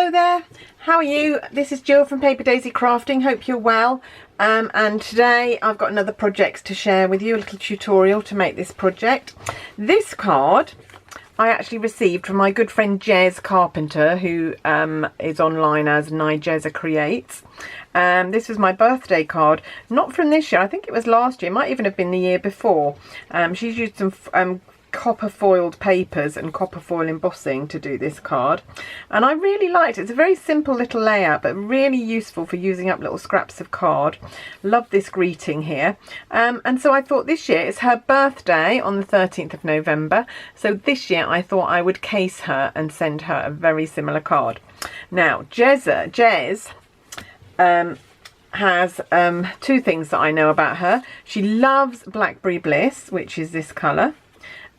Hello there, how are you? This is Jill from Paper Daisy Crafting, hope you're well. And today I've got another project to share with you, a little tutorial to make this project. This card I actually received from my good friend Jez Carpenter, who is online as Nijeza Creates. This was my birthday card, not from this year, I think it was last year, it might even have been the year before. She's used some copper foiled papers and copper foil embossing to do this card, and I really liked it. It's a very simple little layout but really useful for using up little scraps of card. Love this greeting here, and so I thought this year it's her birthday on the 13th of November, so this year I thought I would case her and send her a very similar card. Now Jez has two things that I know about her. She loves Blackberry Bliss, which is this colour,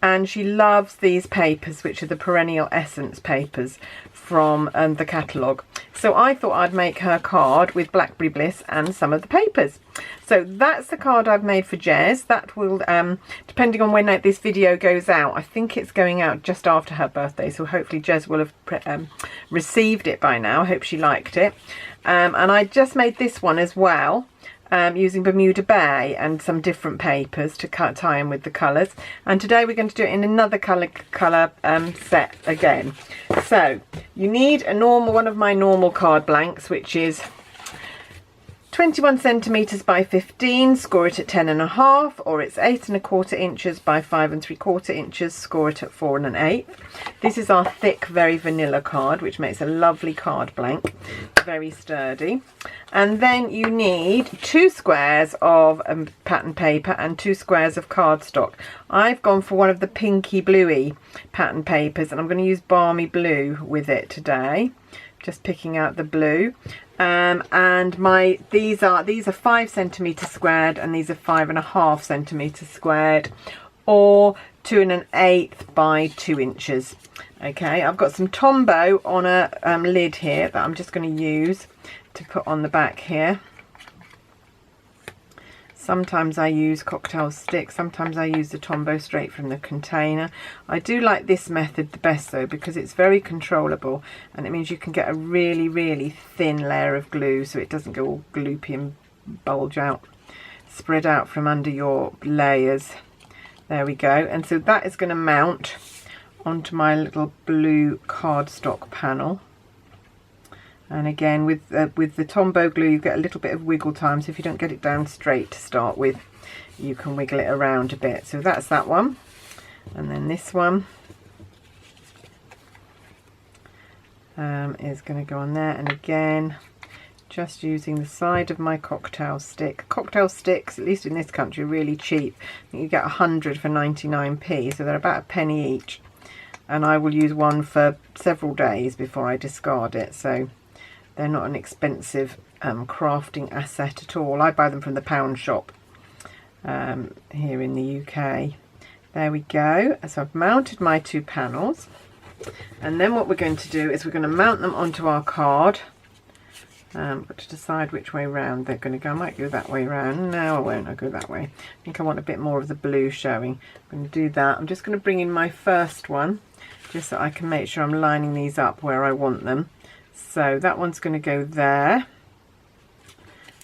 and she loves these papers, which are the Perennial Essence papers from the catalogue. So I thought I'd make her card with Blackberry Bliss and some of the papers. So that's the card I've made for Jez. That will, depending on when this video goes out, I think it's going out just after her birthday, so hopefully Jez will have received it by now. I hope she liked it. And I just made this one as well, using Bermuda Bay and some different papers to tie in with the colours, and today we're going to do it in another colour set again. So you need a normal one of my normal card blanks, which is 21 centimetres by 15, score it at 10.5, or it's 8.25 inches by 5.75 inches, score it at 4 1/8. This is our thick, very vanilla card, which makes a lovely card blank, very sturdy. And then you need 2 squares of pattern paper and 2 squares of cardstock. I've gone for one of the pinky bluey pattern papers, and I'm going to use Balmy Blue with it today. Just picking out the blue. And these are 5 centimetres squared, and these are 5.5 centimetres squared, or 2 1/8 by 2 inches. Okay, I've got some Tombow on a lid here that I'm just going to use to put on the back here. Sometimes I use cocktail stick, sometimes I use the Tombow straight from the container. I do like this method the best though, because it's very controllable, and it means you can get a really thin layer of glue so it doesn't go all gloopy and bulge out, spread out from under your layers. There we go. And so that is going to mount onto my little blue cardstock panel. And again, with the Tombow glue, you get a little bit of wiggle time, so if you don't get it down straight to start with, you can wiggle it around a bit. So that's that one. And then this one is going to go on there, and again, just using the side of my cocktail stick. Cocktail sticks, at least in this country, are really cheap. I think you get 100 for 99p, so they're about a penny each. And I will use one for several days before I discard it, so they're not an expensive crafting asset at all. I buy them from the pound shop here in the UK. There we go. So I've mounted my 2 panels, and then what we're going to do is we're going to mount them onto our card. Got to decide which way round they're going to go. I might go that way round. No, I won't. I'll go that way. I think I want a bit more of the blue showing. I'm going to do that. I'm just going to bring in my first one, just so I can make sure I'm lining these up where I want them. So that one's going to go there,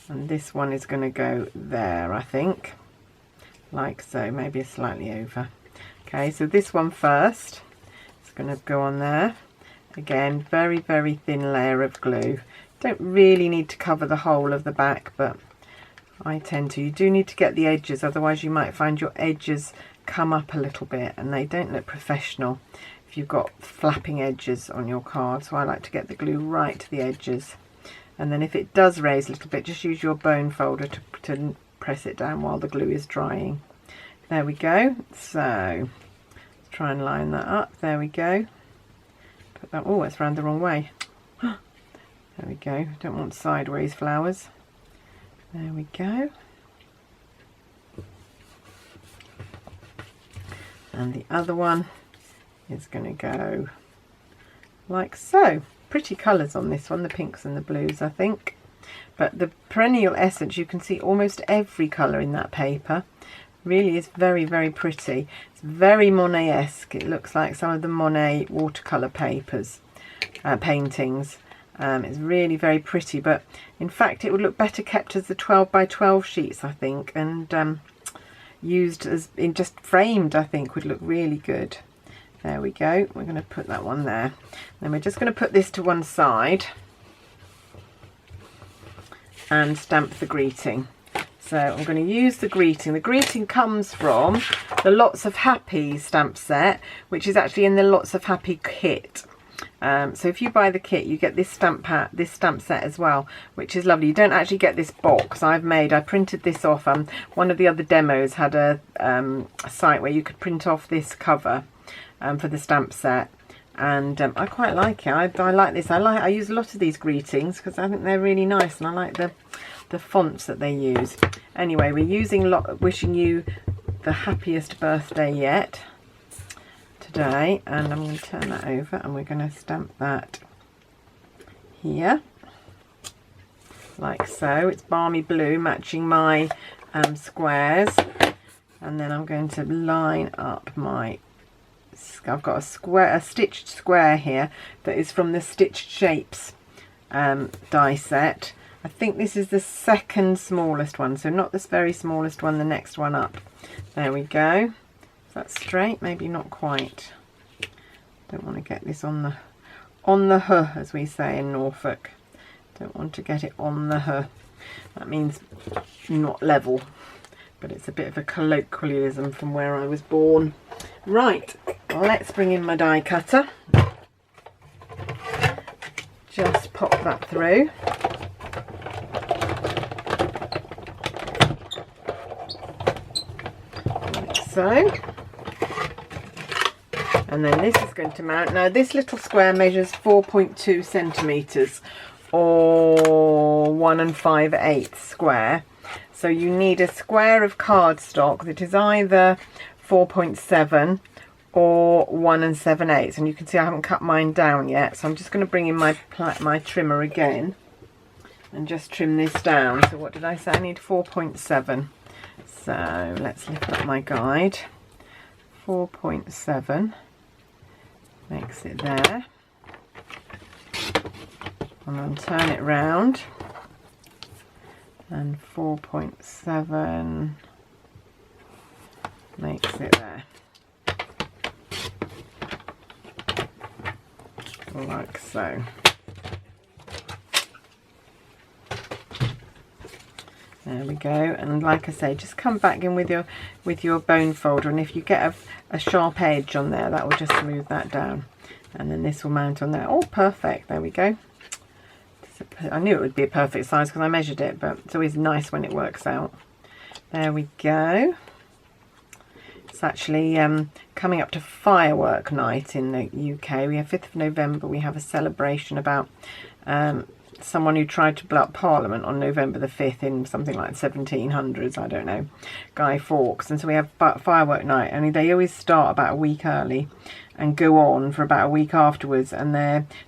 and this one is going to go there, I think, like so, maybe slightly over. Okay, so this one first, it's going to go on there. Again, very thin layer of glue. Don't really need to cover the whole of the back, but I tend to. You do need to get the edges, otherwise you might find your edges come up a little bit and they don't look professional if you've got flapping edges on your card. So I like to get the glue right to the edges, and then if it does raise a little bit, just use your bone folder to press it down while the glue is drying. There we go. So let's try and line that up. There we go. Put that, oh, it's round the wrong way. There we go. Don't want sideways flowers. There we go. And the other one is going to go like so. Pretty colours on this one, the pinks and the blues, I think. But the Perennial Essence, you can see almost every colour in that paper. Really is very pretty. It's very Monet-esque. It looks like some of the Monet watercolour papers, paintings. It's really very pretty, but in fact it would look better kept as the 12 by 12 sheets, I think, and used as in just framed, I think would look really good. There we go. We're going to put that one there. Then we're just going to put this to one side and stamp the greeting. So I'm going to use the greeting. The greeting comes from the Lots of Happy stamp set, which is actually in the Lots of Happy kit. So if you buy the kit, you get this stamp set as well, which is lovely. You don't actually get this box. I printed this off. One of the other demos had a site where you could print off this cover for the stamp set, and I quite like it. I like this. I use a lot of these greetings because I think they're really nice, and I like the fonts that they use. Anyway, we're using wishing you the happiest birthday yet today, and I'm going to turn that over and we're going to stamp that here like so. It's balmy blue, matching my squares, and then I'm going to line up my, I've got a stitched square here that is from the Stitched Shapes die set. I think this is the second smallest one, so not this very smallest one, the next one up. There we go. Is that straight? Maybe not quite. Don't want to get this on the huh, as we say in Norfolk. Don't want to get it on the huh. That means not level, but it's a bit of a colloquialism from where I was born. Right, let's bring in my die cutter. Just pop that through. Like so. And then this is going to mount. Now this little square measures 4.2 centimetres or 1 5/8 square. So you need a square of cardstock that is either 4.7 or 1 7/8, and you can see I haven't cut mine down yet, so I'm just going to bring in my trimmer again and just trim this down. So what did I say? I need 4.7. So let's lift up my guide. 4.7 makes it there, and then turn it round, and 4.7 makes it there, like so. There we go, and like I say, just come back in with your bone folder, and if you get a sharp edge on there, that will just smooth that down, and then this will mount on there. Oh, perfect. There we go. I knew it would be a perfect size because I measured it, but it's always nice when it works out. There we go. It's actually coming up to firework night in the UK. We have 5th of November. We have a celebration about someone who tried to blow up Parliament on November the 5th in something like 1700s, I don't know, Guy Fawkes. And so we have firework night, and they always start about a week early and go on for about a week afterwards. And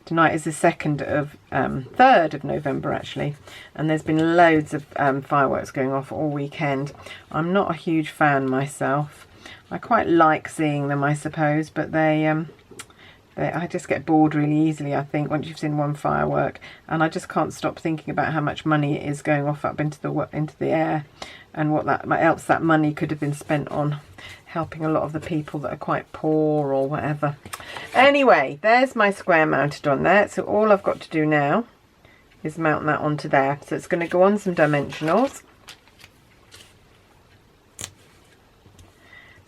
tonight is the 3rd of November actually, and there's been loads of fireworks going off all weekend. I'm not a huge fan myself. I quite like seeing them, I suppose, but I just get bored really easily, I think, once you've seen one firework, and I just can't stop thinking about how much money is going off up into the air, and what else that money could have been spent on helping a lot of the people that are quite poor or whatever. Anyway, there's my square mounted on there, so all I've got to do now is mount that onto there. So it's going to go on some dimensionals.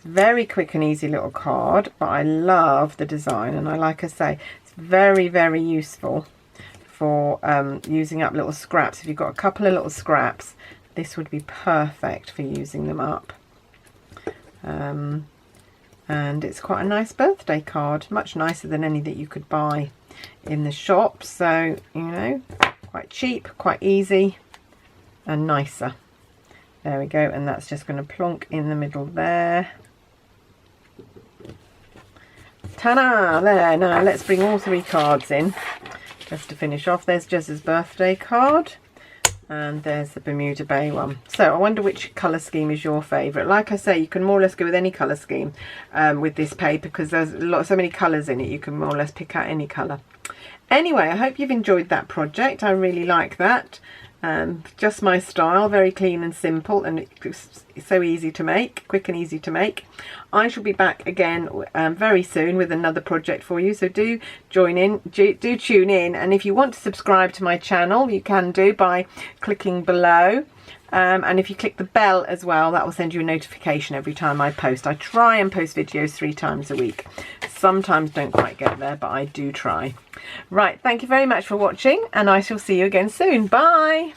Very quick and easy little card, but I love the design, and like I say, it's very, very useful for using up little scraps. If you've got a couple of little scraps, this would be perfect for using them up. And it's quite a nice birthday card, much nicer than any that you could buy in the shop. So, you know, quite cheap, quite easy, and nicer. There we go, and that's just going to plonk in the middle there. Ta-da! There. Now let's bring all 3 cards in just to finish off. There's Jez's birthday card, and there's the Bermuda Bay one. So I wonder which colour scheme is your favourite. Like I say, you can more or less go with any colour scheme with this paper, because there's so many colours in it. You can more or less pick out any colour. Anyway, I hope you've enjoyed that project. I really like that. Just my style, very clean and simple, and it's so easy to make, quick and easy to make. I shall be back again very soon with another project for you, so do join in, do tune in, and if you want to subscribe to my channel, you can do by clicking below. And if you click the bell as well, that will send you a notification every time I post. I try and post videos 3 times a week. Sometimes don't quite get there, but I do try. Right, thank you very much for watching, and I shall see you again soon. Bye!